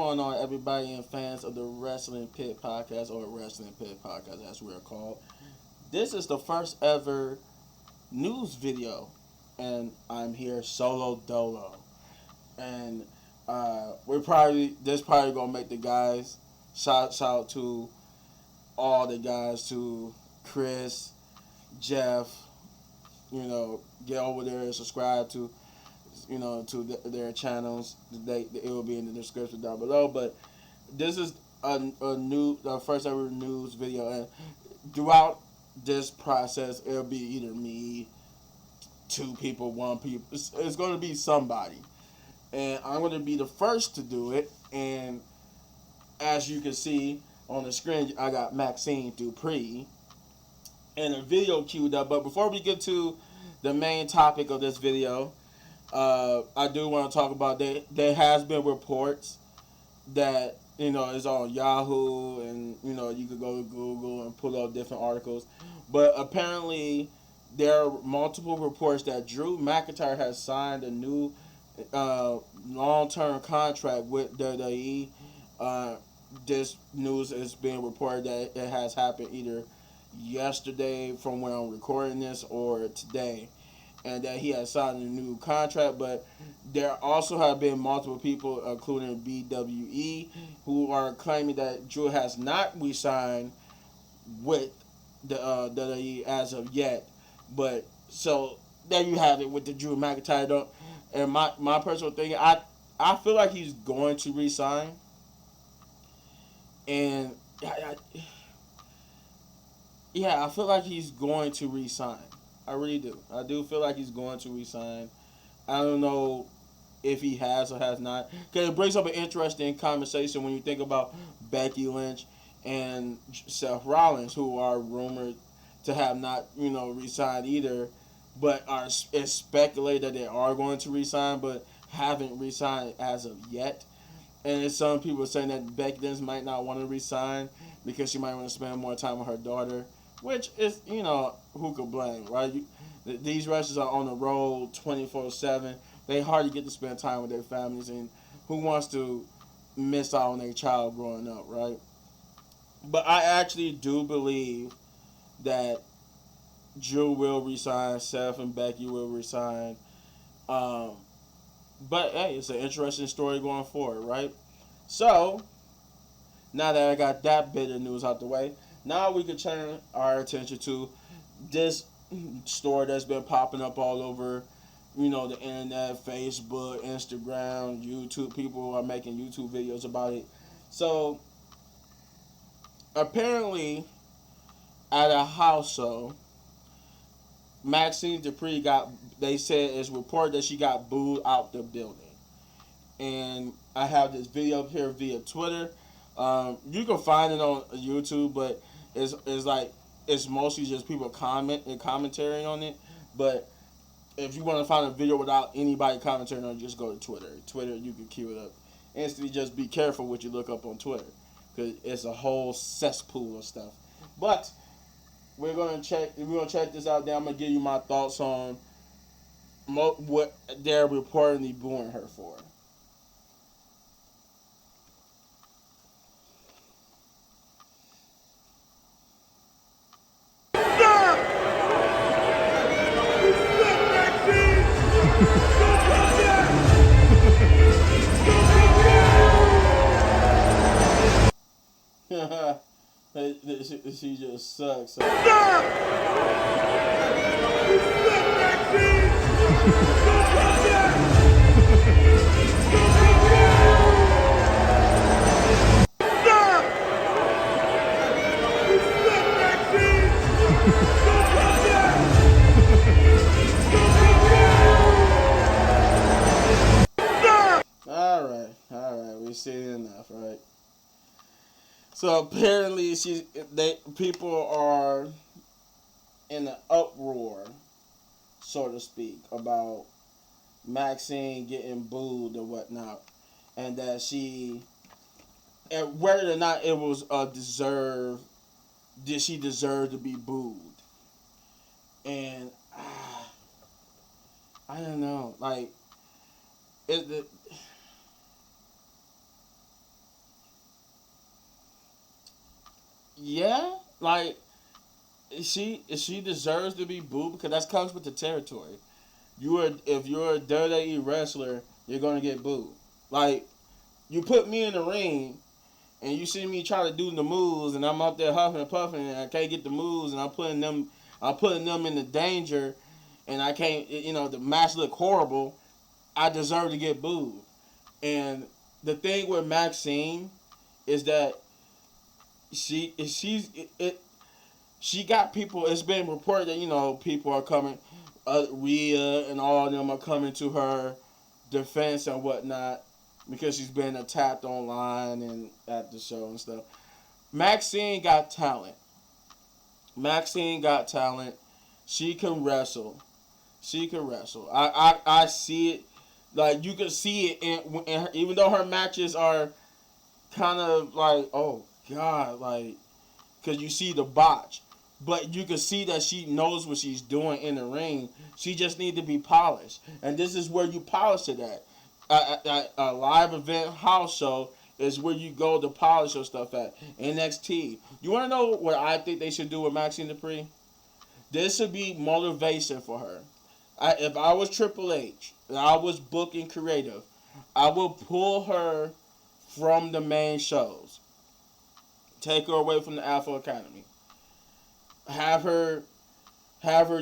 going on, everybody and fans of the Wrestling Pit Podcast, or Wrestling Pit Podcast as we're called? This is the first ever news video, and I'm here solo dolo. And we're probably this probably gonna make the guys shout out to all the guys, to Chris, Jeff. Get over there and subscribe to their channels. It will be in the description down below. But this is the first ever news video, and throughout this process, it'll be either me, two people, one people. It's going to be somebody, and I'm going to be the first to do it. And as you can see on the screen, I got Maxxine Dupri and a video queued up. But before we get to the main topic of this video, I do want to talk about there has been reports that is on Yahoo, and you could go to Google and pull up different articles, but apparently there are multiple reports that Drew McIntyre has signed a new long-term contract with WWE. This news is being reported that it has happened either yesterday from when I'm recording this or today, and that he has signed a new contract. But there also have been multiple people, including BWE, who are claiming that Drew has not re-signed with the WWE as of yet. But so there you have it with the Drew McIntyre. And my personal thing, I feel like he's going to re-sign, and I feel like he's going to re-sign. I really do. I do feel like he's going to resign. I don't know if he has or has not. Because it brings up an interesting conversation when you think about Becky Lynch and Seth Rollins, who are rumored to have not, resigned either, but it's speculated that they are going to resign, but haven't resigned as of yet. And there's some people saying that Becky Lynch might not want to resign because she might want to spend more time with her daughter. Which is, who could blame, right? These wrestlers are on the road 24/7. They hardly get to spend time with their families, and who wants to miss out on their child growing up, right? But I actually do believe that Drew will resign, Seth and Becky will resign. But hey, it's an interesting story going forward, right? So now that I got that bit of news out the way, now we can turn our attention to this story that's been popping up all over, the internet, Facebook, Instagram, YouTube. People are making YouTube videos about it. So, apparently, at a house show, Maxxine Dupri they said it's reported that she got booed out the building. And I have this video up here via Twitter. You can find it on YouTube, but it's mostly just people commentary on it. But if you want to find a video without anybody commentating on it, just go to Twitter. Twitter, you can queue it up instantly. Just be careful what you look up on Twitter, because it's a whole cesspool of stuff. But we're gonna check this out. Then I'm gonna give you my thoughts on what they're reportedly booing her for. She just sucks. All right, we've seen enough, right? So apparently, people are in an uproar, so to speak, about Maxxine getting booed or whatnot, and that and whether or not it was did she deserve to be booed? And I don't know, like it yeah, like she deserves to be booed because that comes with the territory. If you're a WWE wrestler, you're gonna get booed. Like you put me in the ring and you see me try to do the moves and I'm up there huffing and puffing and I can't get the moves and I'm putting them in the danger and I can't the match look horrible. I deserve to get booed. And the thing with Maxine is that she got people. It's been reported that people are coming, Rhea and all of them are coming to her defense and whatnot because she's been attacked online and at the show and stuff. Maxine got talent. Maxine got talent. She can wrestle. She can wrestle. I see it. Like you can see it in her, even though her matches are kind of like, oh god, like because you see the botch, but you can see that she knows what she's doing in the ring. She just need to be polished, and this is where you polish it at. A live event house show is where you go to polish your stuff at. NXT. You want to know what I think they should do with Maxine Dupri? This should be motivation for her. If I was Triple H and I was booking creative, I would pull her from the main shows. Take her away from the Alpha Academy. Have her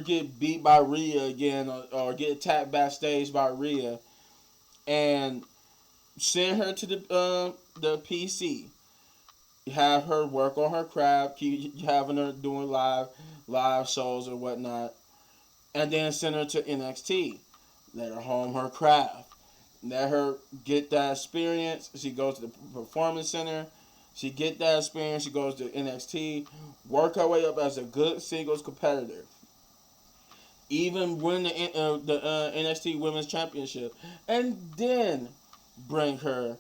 get beat by Rhea again or get attacked backstage by Rhea and send her to the PC. Have her work on her craft, keep having her doing live shows or whatnot, and then send her to NXT. Let her hone her craft. Let her get that experience. She goes to the performance center. She get that experience. She goes to NXT. Work her way up as a good singles competitor. Even win the NXT Women's Championship, and then bring her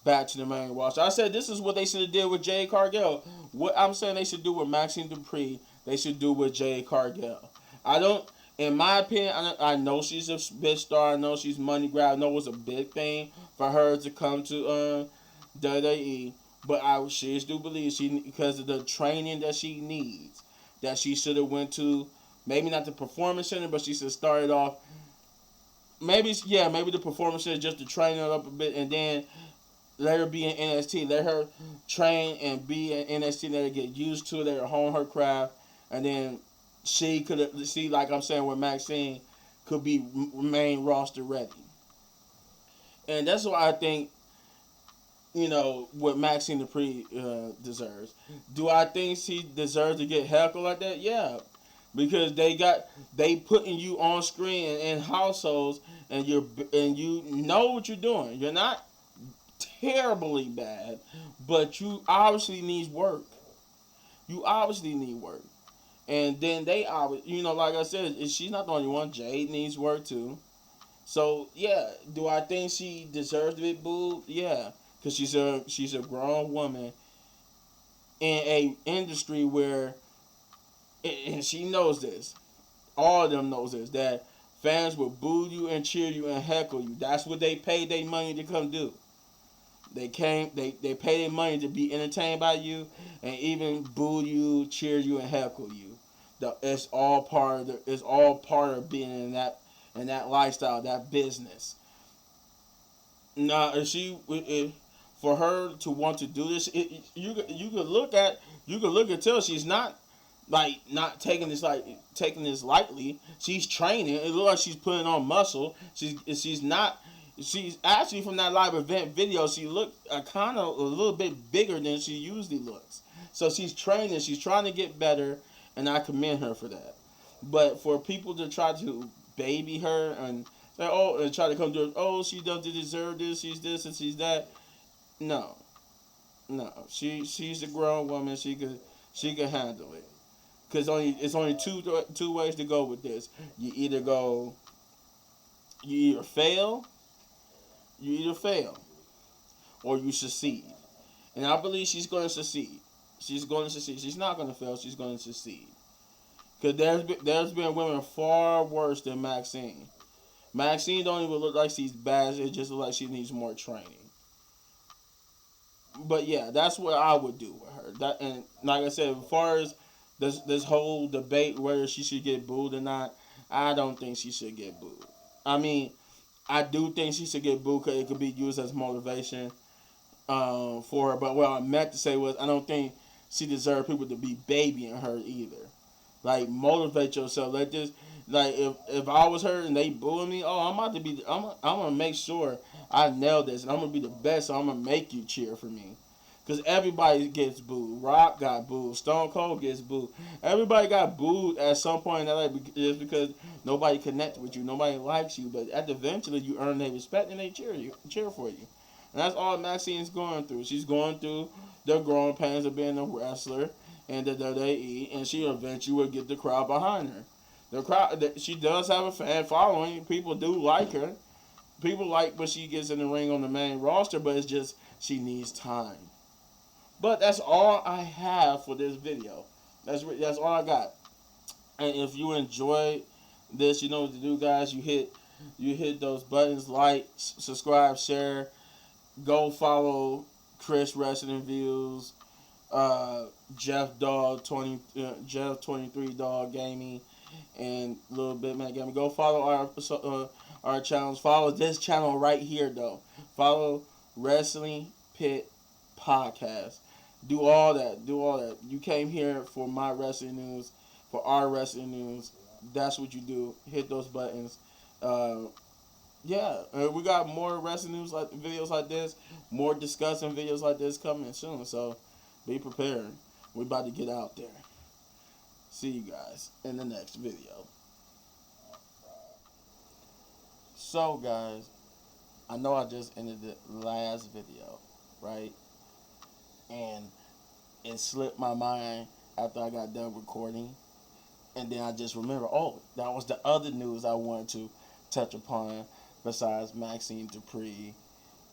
back to the main roster. I said this is what they should have did with Jade Cargill. What I'm saying they should do with Maxine Dupri, they should do with Jade Cargill. I don't. In my opinion, I know she's a big star. I know she's money grab. I know it's a big thing for her to come to WWE. But I seriously do believe because of the training that she needs, that she should have went to, maybe not the performance center, but she should have started off, maybe the performance center just to train her up a bit, and then let her be in NXT. Let her train and be in NXT. Let her get used to it. Let her hone her craft, and then she could see, like I'm saying with Maxine, could be main roster ready. And that's why I think what Maxine Dupri deserves. Do I think she deserves to get heckled like that? Yeah, because they putting you on screen in households, and you know what you're doing. You're not terribly bad, but you obviously need work. You obviously need work, and then they obviously, like I said, she's not the only one. Jade needs work too. So yeah, do I think she deserves to be booed? Yeah, because she's a grown woman in a industry where, and she knows this. All of them knows this, that fans will boo you and cheer you and heckle you. That's what they paid their money to come do. They pay their money to be entertained by you and even boo you, cheer you, and heckle you. It's all part of being in that lifestyle, that business. Now, if for her to want to do this, you could look and tell she's not taking this lightly. She's training. It looks like she's putting on muscle. She's not. She's actually, from that live event video, she looked kind of a little bit bigger than she usually looks. So she's training. She's trying to get better, and I commend her for that. But for people to try to baby her and say, and try to come to her, she doesn't deserve this. She's this and she's that. No. She's a grown woman. She could handle it. Because it's only two ways to go with this. You either fail, or you succeed. And I believe she's going to succeed. She's going to succeed. She's not going to fail. She's going to succeed. Because there's been women far worse than Maxine. Maxine don't even look like she's bad. It just looks like she needs more training. But yeah, that's what I would do with her. That and like I said, as far as this whole debate whether she should get booed or not, I don't think she should get booed. I mean, I do think she should get booed because it could be used as motivation for her. But what I meant to say was I don't think she deserves people to be babying her either. Like motivate yourself. Like this. Like if I was her and they booing me, oh I'm about to be. I'm gonna make sure I nail this and I'm gonna be the best. So I'm gonna make you cheer for me. Cause everybody gets booed. Rock got booed. Stone Cold gets booed. Everybody got booed at some point in their life just because nobody connected with you. Nobody likes you. But eventually you earn their respect and they cheer for you. And that's all Maxxine's going through. She's going through the growing pains of being a wrestler and the WWE, and she eventually will get the crowd behind her. The crowd, she does have a fan following. People do like her. People like when she gets in the ring on the main roster, but it's just she needs time. But that's all I have for this video. That's all I got. And if you enjoyed this, you know what to do, guys. You hit those buttons, like, subscribe, share. Go follow Chris Wrestling Views, Jeff 23 Dog Gaming, and Little Bit Man Gaming. Go follow our channels. Follow this channel right here though. Follow Wrestling Pit Podcast. Do all that. Do all that. You came here for my wrestling news, for our wrestling news. That's what you do. Hit those buttons. Yeah, we got more wrestling news like videos like this, more discussing videos like this coming soon. So be prepared. We're about to get out there. See you guys in the next video. So guys, I know I just ended the last video, right? And it slipped my mind after I got done recording. And then I just remember, oh, that was the other news I wanted to touch upon besides Maxxine Dupri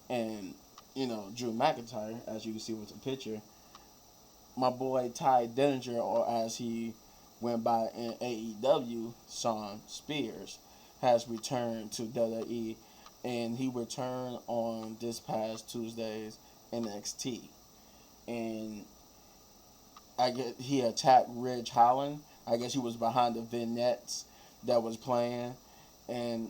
and, Drew McIntyre, as you can see with the picture. My boy Ty Dillinger, or as he went by in AEW, Shawn Spears, has returned to WWE. And he returned on this past Tuesday's NXT. And I guess he attacked Ridge Holland. I guess he was behind the vignettes that was playing, and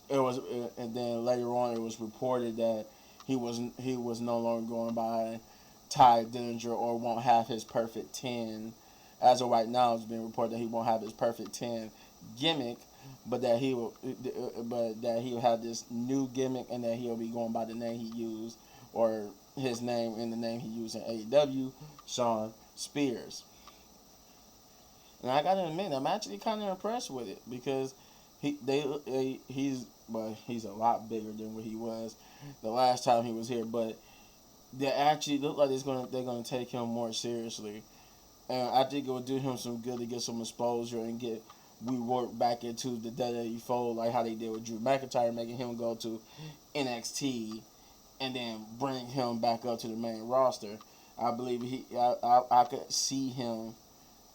then later on it was reported that he was no longer going by Ty Dillinger or won't have his perfect 10. As of right now, it's been reported that he won't have his perfect 10 gimmick, but that he'll have this new gimmick and that he'll be going by the name he used or his name and the name he used in AEW, Shawn Spears. And I gotta admit, I'm actually kind of impressed with it because he's a lot bigger than what he was the last time he was here. But they actually look like they're gonna take him more seriously, and I think it will do him some good to get some exposure and get reworked back into the WWE fold, like how they did with Drew McIntyre, making him go to NXT and then bring him back up to the main roster. I believe I could see him.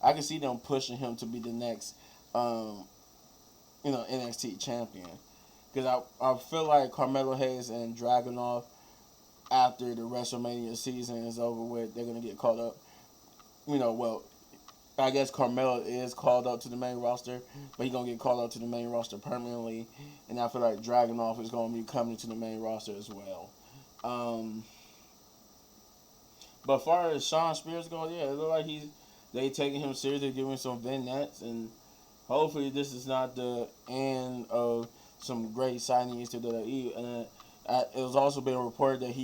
I could see them pushing him to be the next, NXT champion. Because I feel like Carmelo Hayes and Dragunov, after the WrestleMania season is over with, they're going to get called up. I guess Carmelo is called up to the main roster, but he's going to get called up to the main roster permanently. And I feel like Dragunov is going to be coming to the main roster as well. But as far as Shawn Spears goes, yeah, it looks like they taking him seriously, giving some vignettes, and hopefully this is not the end of some great signings to WWE. And it was also being reported that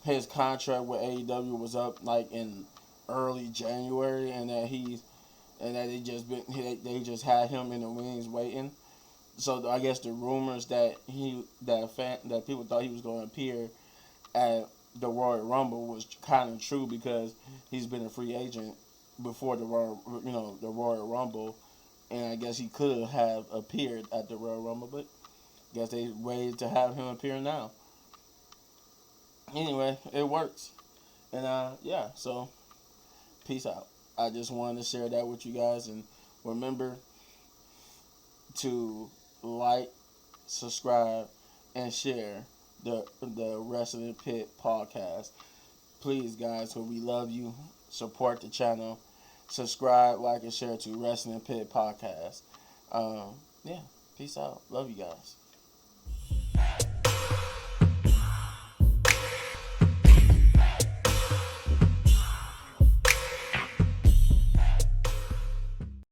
his contract with AEW was up like in early January, and that they just had him in the wings waiting. So I guess the rumors that people thought he was going to appear at the Royal Rumble was kind of true because he's been a free agent before the Royal Rumble, and I guess he could have appeared at the Royal Rumble, but I guess they waited to have him appear now. Anyway, it works, and so peace out. I just wanted to share that with you guys, and remember to like, subscribe, and share the Wrestling Pit podcast. Please, guys, we love you. support the channel, subscribe, like, and share to Wrestling Pit Podcast. Yeah, peace out. Love you guys.